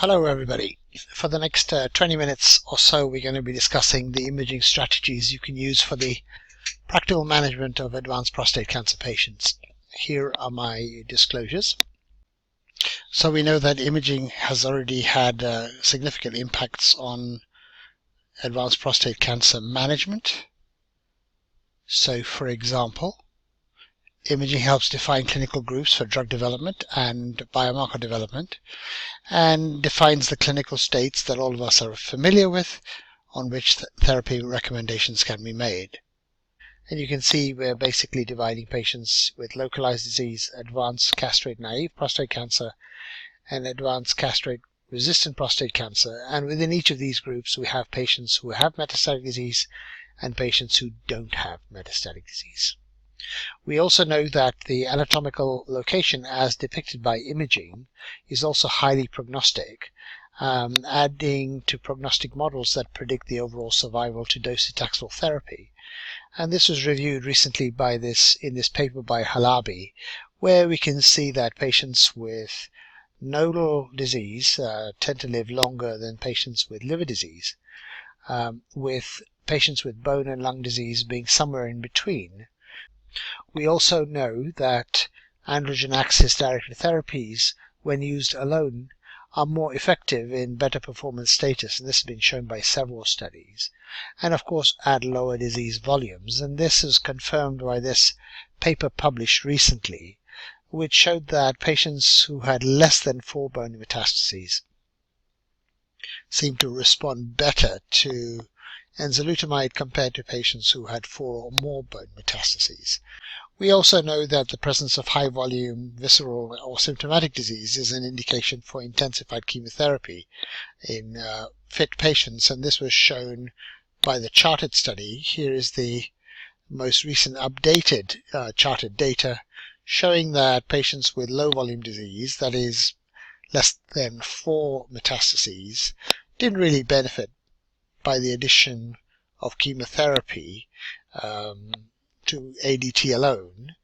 Hello everybody. For the next 20 minutes or so we're going to be discussing the imaging strategies you can use for the practical management of advanced prostate cancer patients. Here are my disclosures. So we know that imaging has already had significant impacts on advanced prostate cancer management. So for example, imaging helps define clinical groups for drug development and biomarker development, and defines the clinical states that all of us are familiar with, on which therapy recommendations can be made. And you can see we're basically dividing patients with localized disease, advanced castrate-naive prostate cancer, and advanced castrate-resistant prostate cancer. And within each of these groups, we have patients who have metastatic disease and patients who don't have metastatic disease. We also know that the anatomical location as depicted by imaging is also highly prognostic, adding to prognostic models that predict the overall survival to docetaxel therapy. And this was reviewed recently in this paper by Halabi, where we can see that patients with nodal disease tend to live longer than patients with liver disease, with patients with bone and lung disease being somewhere in between. We also know that androgen axis-directed therapies, when used alone, are more effective in better performance status, and this has been shown by several studies, and of course add lower disease volumes. And this is confirmed by this paper published recently, which showed that patients who had less than 4 bone metastases seemed to respond better to enzalutamide compared to patients who had 4 or more bone metastases. We also know that the presence of high volume visceral or symptomatic disease is an indication for intensified chemotherapy in fit patients, and this was shown by the CHARTED study. Here is the most recent updated CHARTED data showing that patients with low volume disease, that is less than 4 metastases, didn't really benefit by the addition of chemotherapy to ADT alone,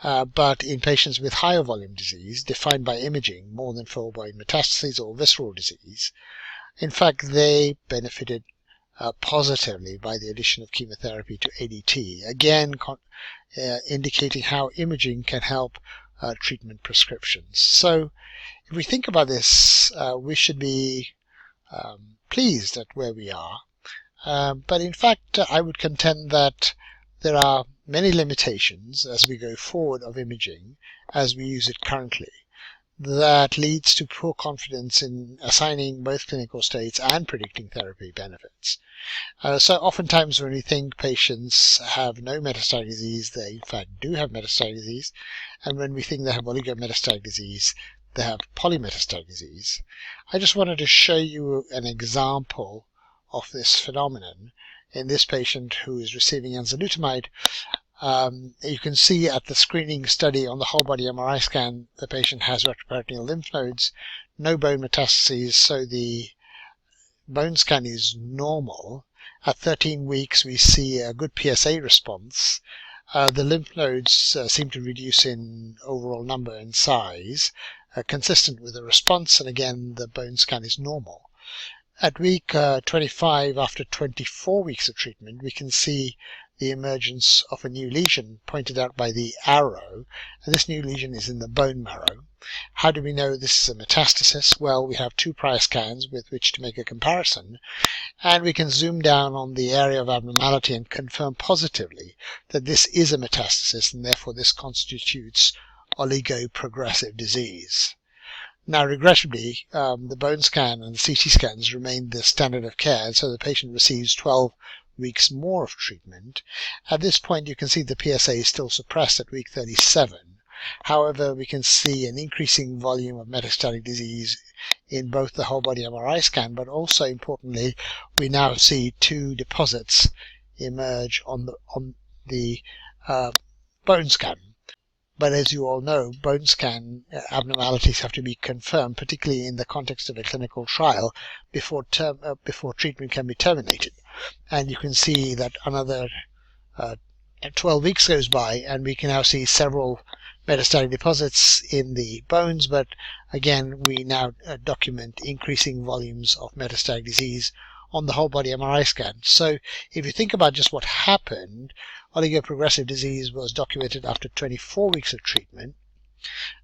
but in patients with higher volume disease, defined by imaging, more than 4 bone metastases or visceral disease, in fact they benefited positively by the addition of chemotherapy to ADT, again indicating how imaging can help treatment prescriptions. So if we think about this, we should be pleased at where we are, but in fact I would contend that there are many limitations as we go forward of imaging as we use it currently that leads to poor confidence in assigning both clinical states and predicting therapy benefits. So oftentimes when we think patients have no metastatic disease, they in fact do have metastatic disease, and when we think they have oligometastatic disease, they have polymetastatic disease. I just wanted to show you an example of this phenomenon in this patient who is receiving enzalutamide. You can see at the screening study on the whole body MRI scan, the patient has retroperitoneal lymph nodes, no bone metastases, so the bone scan is normal. At 13 weeks we see a good PSA response. The lymph nodes seem to reduce in overall number and size, consistent with the response, and again the bone scan is normal. At week 25, after 24 weeks of treatment, we can see the emergence of a new lesion pointed out by the arrow, and this new lesion is in the bone marrow. How do we know this is a metastasis? Well, we have 2 prior scans with which to make a comparison, and we can zoom down on the area of abnormality and confirm positively that this is a metastasis, and therefore this constitutes oligoprogressive disease. Now, regrettably, the bone scan and the CT scans remain the standard of care, and so the patient receives 12 weeks more of treatment. At this point, you can see the PSA is still suppressed at week 37. However, we can see an increasing volume of metastatic disease in both the whole body MRI scan, but also importantly, we now see 2 deposits emerge on the bone scan. But as you all know, bone scan abnormalities have to be confirmed, particularly in the context of a clinical trial, before treatment can be terminated. And you can see that another 12 weeks goes by, and we can now see several metastatic deposits in the bones, but again we now document increasing volumes of metastatic disease on the whole body MRI scan. So if you think about just what happened, oligoprogressive disease was documented after 24 weeks of treatment.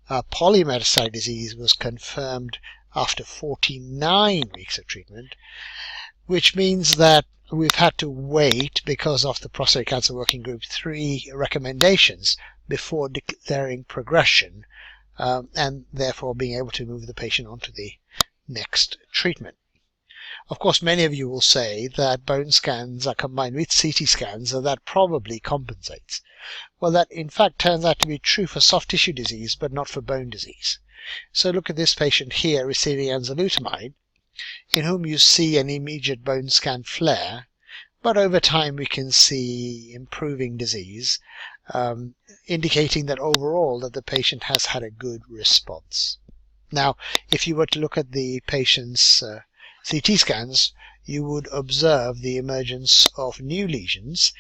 Polymetastatic disease was confirmed after 49 weeks of treatment, which means that we've had to wait, because of the Prostate Cancer Working Group 3 recommendations, before declaring progression and therefore being able to move the patient on to the next treatment. Of course, many of you will say that bone scans are combined with CT scans, and that probably compensates. Well, that in fact turns out to be true for soft tissue disease, but not for bone disease. So look at this patient here receiving enzalutamide, in whom you see an immediate bone scan flare, but over time we can see improving disease, indicating that overall that the patient has had a good response. Now, if you were to look at the patient's CT scans, you would observe the emergence of new lesions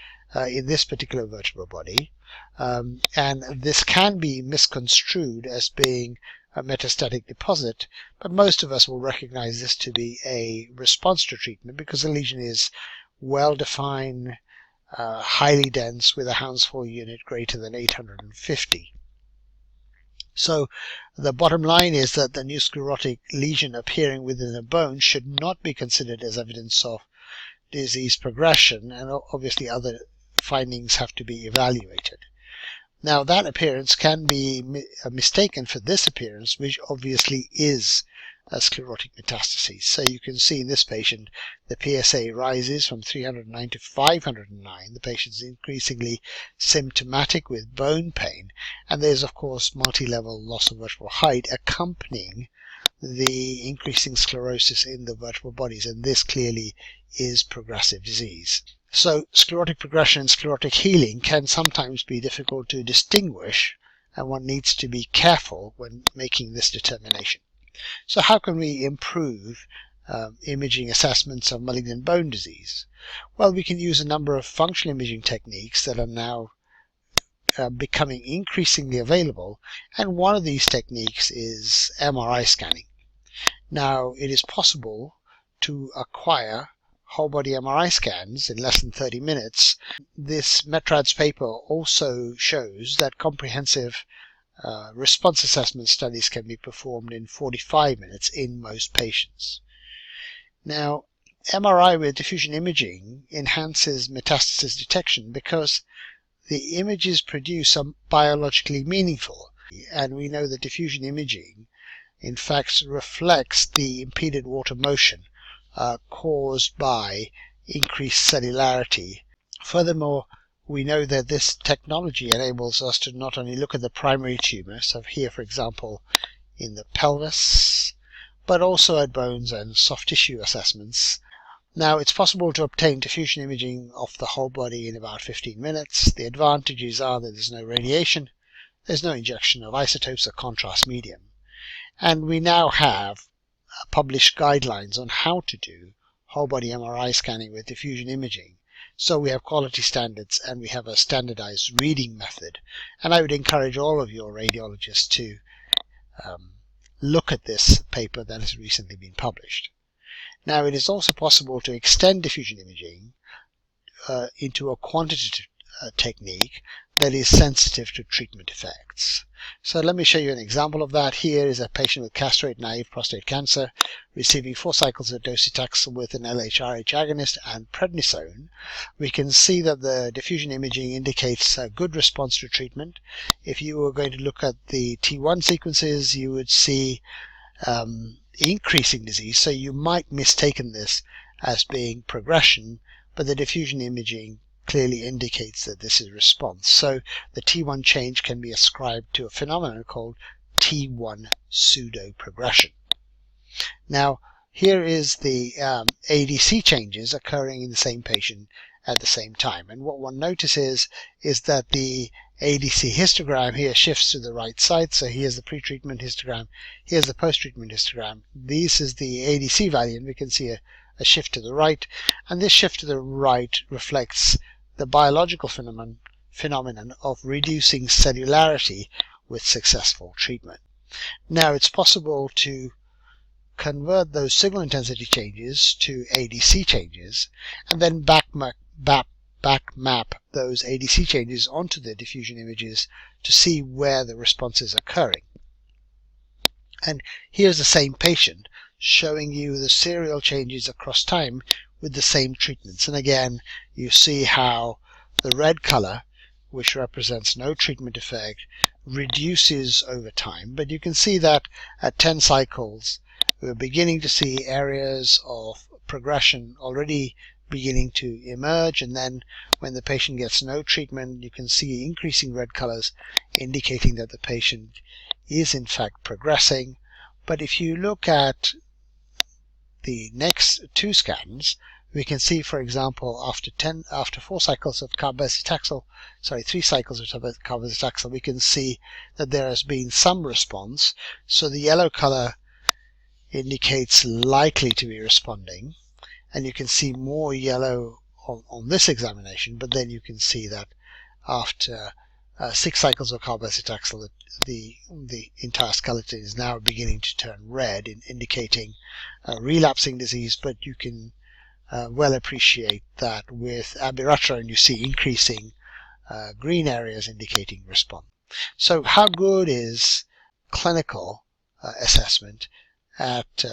in this particular vertebral body, and this can be misconstrued as being a metastatic deposit, but most of us will recognize this to be a response to treatment because the lesion is well defined, highly dense, with a Hounsfield unit greater than 850. So the bottom line is that the new sclerotic lesion appearing within a bone should not be considered as evidence of disease progression, and obviously other findings have to be evaluated. Now, that appearance can be mistaken for this appearance, which obviously is a sclerotic metastasis. So you can see in this patient the PSA rises from 309 to 509. The patient is increasingly symptomatic with bone pain, and there's of course multi-level loss of vertebral height accompanying the increasing sclerosis in the vertebral bodies, and this clearly is progressive disease. So sclerotic progression and sclerotic healing can sometimes be difficult to distinguish, and one needs to be careful when making this determination. So how can we improve imaging assessments of malignant bone disease? Well, we can use a number of functional imaging techniques that are now becoming increasingly available, and one of these techniques is MRI scanning. Now, it is possible to acquire whole body MRI scans in less than 30 minutes. This Metrad's paper also shows that comprehensive response assessment studies can be performed in 45 minutes in most patients. Now, MRI with diffusion imaging enhances metastasis detection because the images produced are biologically meaningful, and we know that diffusion imaging in fact reflects the impeded water motion caused by increased cellularity. Furthermore, we know that this technology enables us to not only look at the primary tumor, so here for example in the pelvis, but also at bones and soft tissue assessments. Now, it's possible to obtain diffusion imaging of the whole body in about 15 minutes. The advantages are that there's no radiation, there's no injection of isotopes or contrast medium, and we now have published guidelines on how to do whole body MRI scanning with diffusion imaging. So we have quality standards and we have a standardized reading method, and I would encourage all of your radiologists to look at this paper that has recently been published. Now, it is also possible to extend diffusion imaging into a quantitative technique that is sensitive to treatment effects. So let me show you an example of that. Here is a patient with castrate-naive prostate cancer receiving 4 cycles of docetaxel with an LHRH agonist and prednisone. We can see that the diffusion imaging indicates a good response to treatment. If you were going to look at the T1 sequences, you would see increasing disease, so you might mistaken this as being progression, but the diffusion imaging clearly indicates that this is response. So the T1 change can be ascribed to a phenomenon called T1 pseudo-progression. Now, here is the ADC changes occurring in the same patient at the same time, and what one notices is that the ADC histogram here shifts to the right side. So here's the pre-treatment histogram, here's the post-treatment histogram. This is the ADC value, and we can see a shift to the right, and this shift to the right reflects the biological phenomenon of reducing cellularity with successful treatment. Now it's possible to convert those signal intensity changes to ADC changes and then back map those ADC changes onto the diffusion images to see where the response is occurring. And here's the same patient showing you the serial changes across time with the same treatments. And again, you see how the red color, which represents no treatment effect, reduces over time. But you can see that at 10 cycles, we're beginning to see areas of progression already beginning to emerge, and then when the patient gets no treatment, you can see increasing red colors indicating that the patient is in fact progressing. But if you look at the next 2 scans, we can see, for example, after 4 cycles of carboxytaxel, 3 cycles of carboxytaxel, we can see that there has been some response. So the yellow color indicates likely to be responding, and you can see more yellow on this examination, but then you can see that after 6 cycles of carboxytaxel, the entire skeleton is now beginning to turn red, indicating relapsing disease. But you can well appreciate that with abiraterone you see increasing green areas indicating response. So how good is clinical assessment at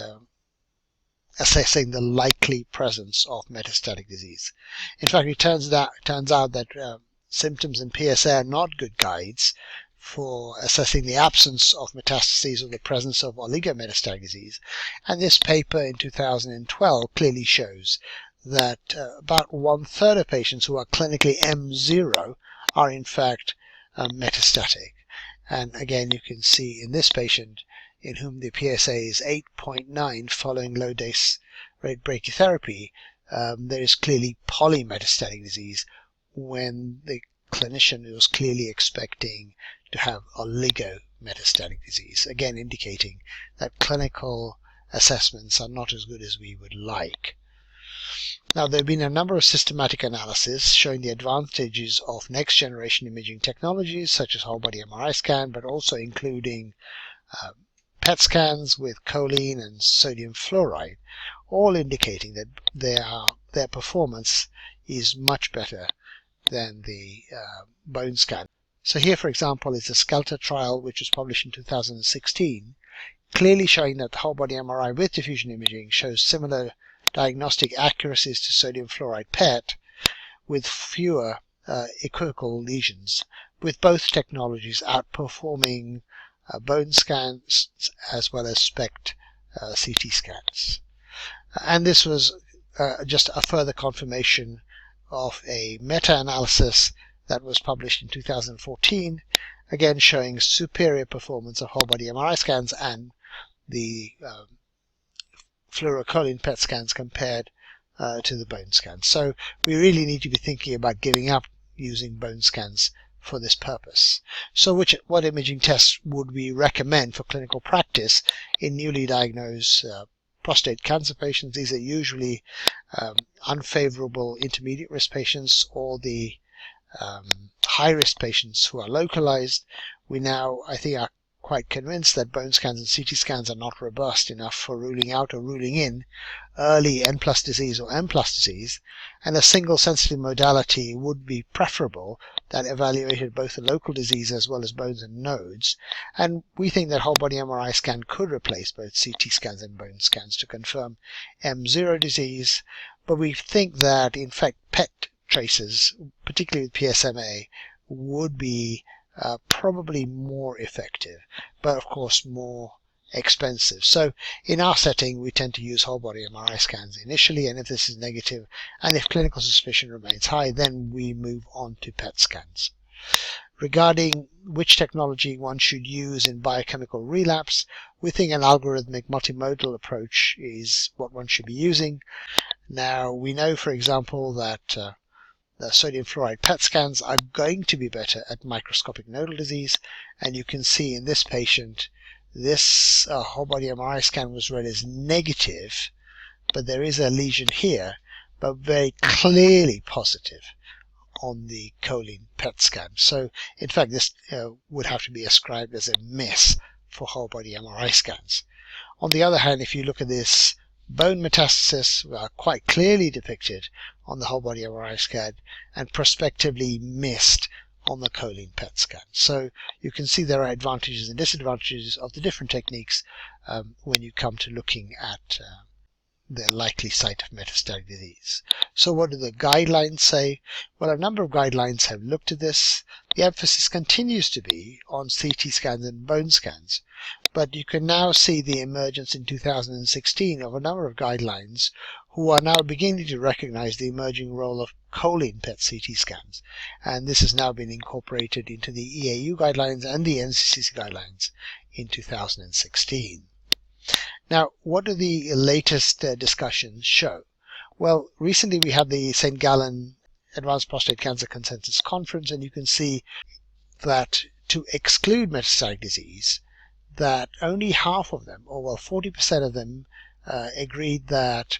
assessing the likely presence of metastatic disease? In fact, it turns out that symptoms and PSA are not good guides for assessing the absence of metastases or the presence of oligometastatic disease. And this paper in 2012 clearly shows that about 1/3 of patients who are clinically M0 are in fact metastatic. And again, you can see in this patient, in whom the PSA is 8.9 following low dose rate brachytherapy, there is clearly polymetastatic disease, when the clinician was clearly expecting to have oligometastatic disease, again indicating that clinical assessments are not as good as we would like. Now, there have been a number of systematic analyses showing the advantages of next generation imaging technologies such as whole body MRI scan, but also including PET scans with choline and sodium fluoride, all indicating that their performance is much better than the bone scan. So here, for example, is the SKELTER trial, which was published in 2016, clearly showing that the whole body MRI with diffusion imaging shows similar diagnostic accuracies to sodium fluoride PET with fewer equivocal lesions, with both technologies outperforming bone scans as well as SPECT CT scans. And this was just a further confirmation of a meta-analysis that was published in 2014, again showing superior performance of whole body MRI scans and the fluorocholine PET scans compared to the bone scans. So we really need to be thinking about giving up using bone scans for this purpose. So what imaging tests would we recommend for clinical practice in newly diagnosed prostate cancer patients? These are usually unfavorable intermediate risk patients or the high risk patients who are localized. We now, I think, are quite convinced that bone scans and CT scans are not robust enough for ruling out or ruling in early N+ disease or M+ disease, and a single sensitive modality would be preferable that evaluated both the local disease as well as bones and nodes. And we think that whole body MRI scan could replace both CT scans and bone scans to confirm M0 disease, but we think that in fact PET traces, particularly with PSMA, would be probably more effective, but of course more expensive. So in our setting, we tend to use whole body MRI scans initially, and if this is negative and if clinical suspicion remains high, then we move on to PET scans. Regarding which technology one should use in biochemical relapse, we think an algorithmic multimodal approach is what one should be using. Now, we know, for example, that the sodium fluoride PET scans are going to be better at microscopic nodal disease, and you can see in this patient, this whole body MRI scan was read as negative, but there is a lesion here, but very clearly positive on the Choline-PET scan. So in fact this would have to be ascribed as a miss for whole body MRI scans. On the other hand, if you look at this, bone metastasis are quite clearly depicted on the whole body MRI scan and prospectively missed on the Choline-PET scan. So you can see there are advantages and disadvantages of the different techniques when you come to looking at the likely site of metastatic disease. So what do the guidelines say? Well, a number of guidelines have looked at this. The emphasis continues to be on CT scans and bone scans, but you can now see the emergence in 2016 of a number of guidelines who are now beginning to recognize the emerging role of Choline-PET CT scans, and this has now been incorporated into the EAU guidelines and the NCCC guidelines in 2016. Now, what do the latest discussions show? Well, recently we had the StGallen Advanced Prostate Cancer Consensus Conference, and you can see that to exclude metastatic disease, that only half of them, or well 40% of them, agreed that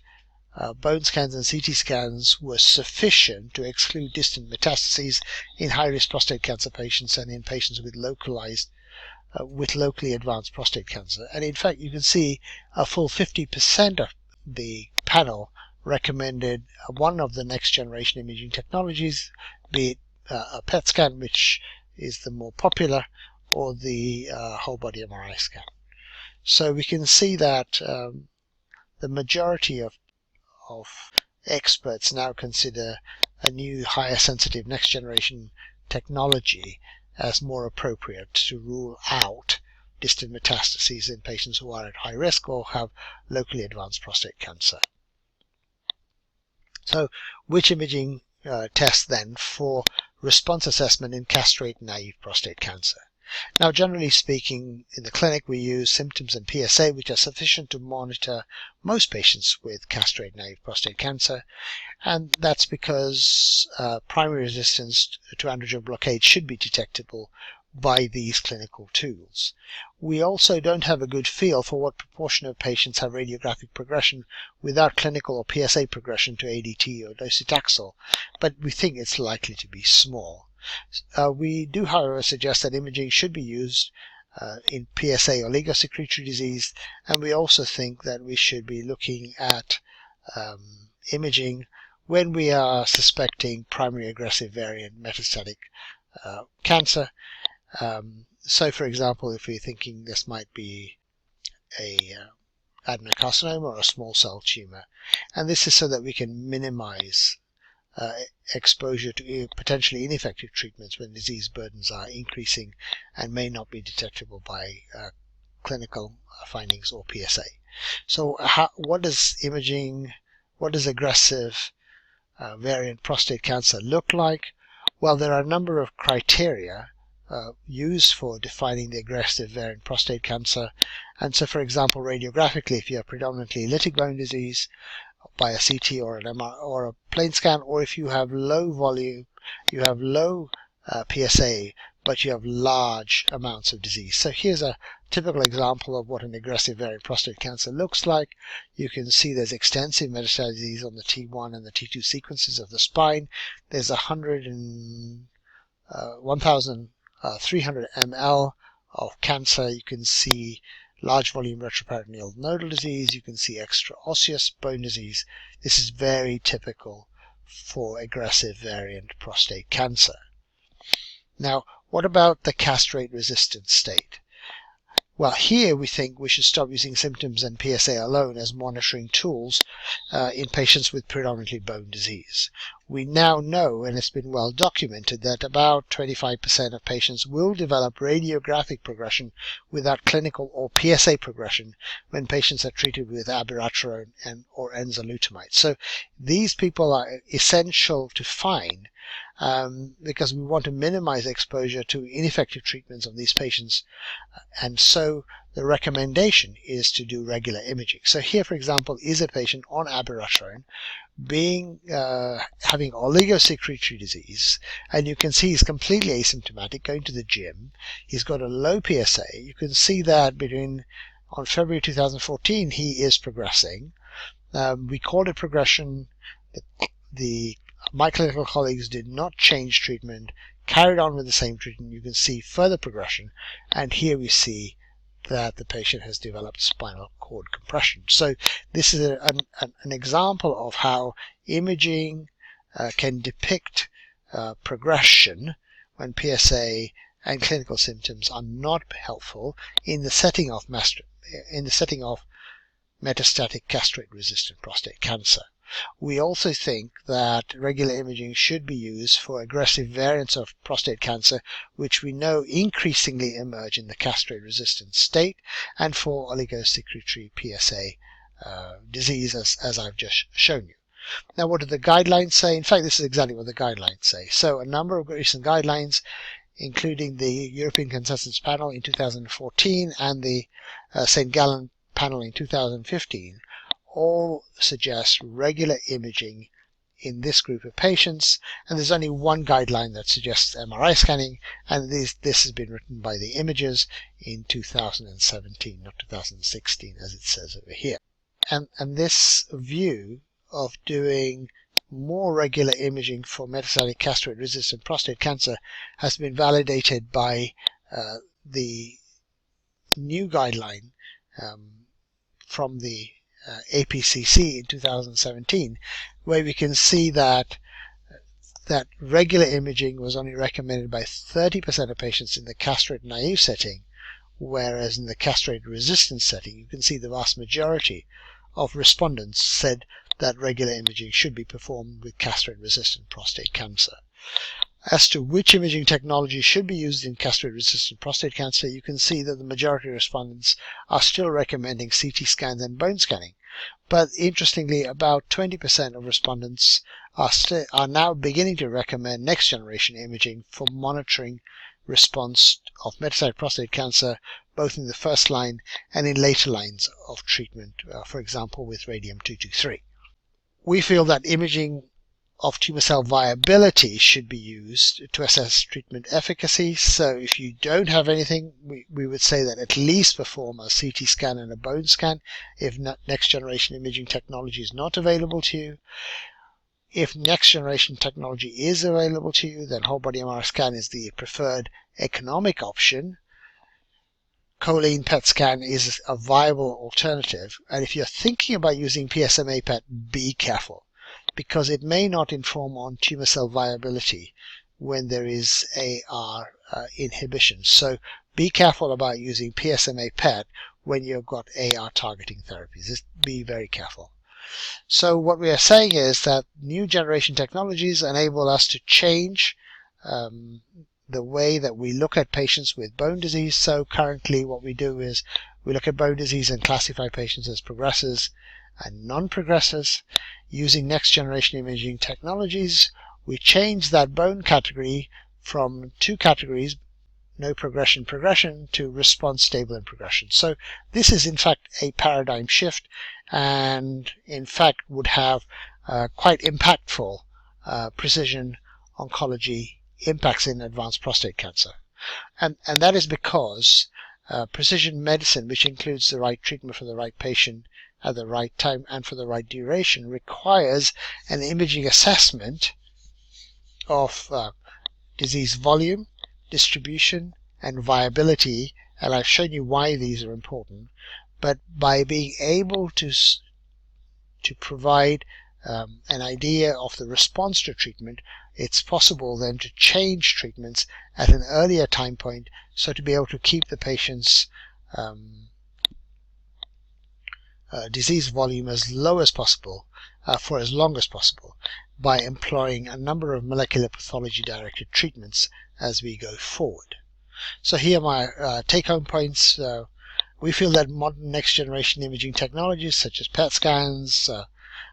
bone scans and CT scans were sufficient to exclude distant metastases in high-risk prostate cancer patients and in patients with locally advanced prostate cancer. And in fact, you can see a full 50% of the panel recommended one of the next generation imaging technologies, be it a PET scan, which is the more popular, or the whole body MRI scan. So we can see that the majority of experts now consider a new higher sensitive next generation technology as more appropriate to rule out distant metastases in patients who are at high risk or have locally advanced prostate cancer. So which imaging test then for response assessment in castrate-naive prostate cancer? Now, generally speaking, in the clinic we use symptoms and PSA, which are sufficient to monitor most patients with castrate-naive prostate cancer, and that's because primary resistance to androgen blockade should be detectable by these clinical tools. We also don't have a good feel for what proportion of patients have radiographic progression without clinical or PSA progression to ADT or docetaxel, but we think it's likely to be small. We do, however, suggest that imaging should be used in PSA oligosecretory disease, and we also think that we should be looking at imaging when we are suspecting primary aggressive variant metastatic cancer. So, for example, if we're thinking this might be a adenocarcinoma or a small cell tumor, and this is so that we can minimize exposure to potentially ineffective treatments when disease burdens are increasing and may not be detectable by clinical findings or PSA. So what does aggressive variant prostate cancer look like? Well, there are a number of criteria used for defining the aggressive variant prostate cancer. And so, for example, radiographically, if you have predominantly lytic bone disease by a CT or an MR or a plain scan, or if you have low volume, you have low PSA, but you have large amounts of disease. So here's a typical example of what an aggressive variant prostate cancer looks like. You can see there's extensive metastatic disease on the T1 and the T2 sequences of the spine. There's 1,300 ml of cancer. You can see large volume retroperitoneal nodal disease. You can see extraosseous bone disease. This is very typical for aggressive variant prostate cancer. Now, what about the castrate-resistant state? Well, here we think we should stop using symptoms and PSA alone as monitoring tools in patients with predominantly bone disease. We now know, and it's been well documented, that about 25% of patients will develop radiographic progression without clinical or PSA progression when patients are treated with abiraterone or enzalutamide. So these people are essential to find because we want to minimize exposure to ineffective treatments of these patients, and so the recommendation is to do regular imaging. So here, for example, is a patient on abiraterone having oligosecretory disease, and you can see he's completely asymptomatic, going to the gym. He's got a low PSA. You can see that on February 2014 he is progressing. We call it progression. The My clinical colleagues did not change treatment, carried on with the same treatment. You can see further progression, and here we see that the patient has developed spinal cord compression. So this is an example of how imaging can depict progression when PSA and clinical symptoms are not helpful in the setting of metastatic castrate-resistant prostate cancer. We also think that regular imaging should be used for aggressive variants of prostate cancer, which we know increasingly emerge in the castrate-resistant state, and for oligosecretory PSA disease, as I've just shown you. Now, what do the guidelines say? In fact, this is exactly what the guidelines say. So a number of recent guidelines, including the European Consensus Panel in 2014 and the StGallen panel in 2015, all suggest regular imaging in this group of patients, and there's only one guideline that suggests MRI scanning, and this has been written by the Imagers in 2017, not 2016 as it says over here. And this view of doing more regular imaging for metastatic castrate-resistant prostate cancer has been validated by the new guideline from the APCC in 2017, where we can see that regular imaging was only recommended by 30% of patients in the castrate-naive setting, whereas in the castrate-resistant setting, you can see the vast majority of respondents said that regular imaging should be performed with castrate-resistant prostate cancer. As to which imaging technology should be used in castrate-resistant prostate cancer, you can see that the majority of respondents are still recommending CT scans and bone scanning. But interestingly, about 20% of respondents are now beginning to recommend next-generation imaging for monitoring response of metastatic prostate cancer, both in the first line and in later lines of treatment, for example with radium-223. We feel that imaging of tumor cell viability should be used to assess treatment efficacy. So if you don't have anything, we would say that at least perform a CT scan and a bone scan if next generation imaging technology is not available to you. If next generation technology is available to you, then whole body MRI scan is the preferred economic option. Choline-PET scan is a viable alternative, and if you're thinking about using PSMA PET, be careful, because it may not inform on tumor cell viability when there is AR inhibition. So be careful about using PSMA PET when you've got AR targeting therapies. Just be very careful. So what we are saying is that new generation technologies enable us to change the way that we look at patients with bone disease. So currently what we do is we look at bone disease and classify patients as progressors and non-progressors. Using next generation imaging technologies, we change that bone category from two categories, no progression, to response, stable, and progression. So this is in fact a paradigm shift, and in fact would have quite impactful precision oncology impacts in advanced prostate cancer. And that is because precision medicine, which includes the right treatment for the right patient at the right time and for the right duration, requires an imaging assessment of disease volume, distribution, and viability, and I've shown you why these are important. But by being able to provide an idea of the response to treatment, it's possible then to change treatments at an earlier time point, so to be able to keep the patient's disease volume as low as possible for as long as possible, by employing a number of molecular pathology directed treatments as we go forward. So here are my take-home points. We feel that modern next generation imaging technologies such as PET scans,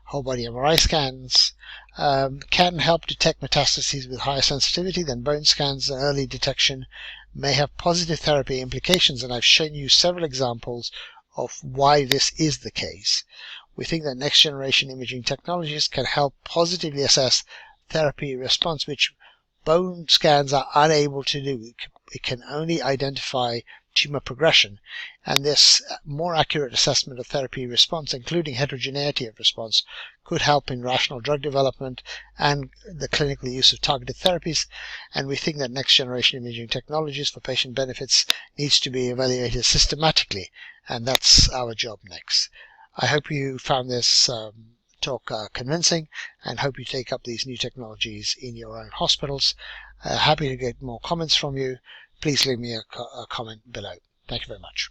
whole body MRI scans, can help detect metastases with higher sensitivity than bone scans, and early detection may have positive therapy implications, and I've shown you several examples of why this is the case. We think that next generation imaging technologies can help positively assess therapy response, which bone scans are unable to do. It can only identify tumor progression, and this more accurate assessment of therapy response, including heterogeneity of response, could help in rational drug development and the clinical use of targeted therapies. And we think that next generation imaging technologies for patient benefits needs to be evaluated systematically, and that's our job next. I hope you found this talk convincing, and hope you take up these new technologies in your own hospitals. Happy to get more comments from you. Please leave me a comment below. Thank you very much.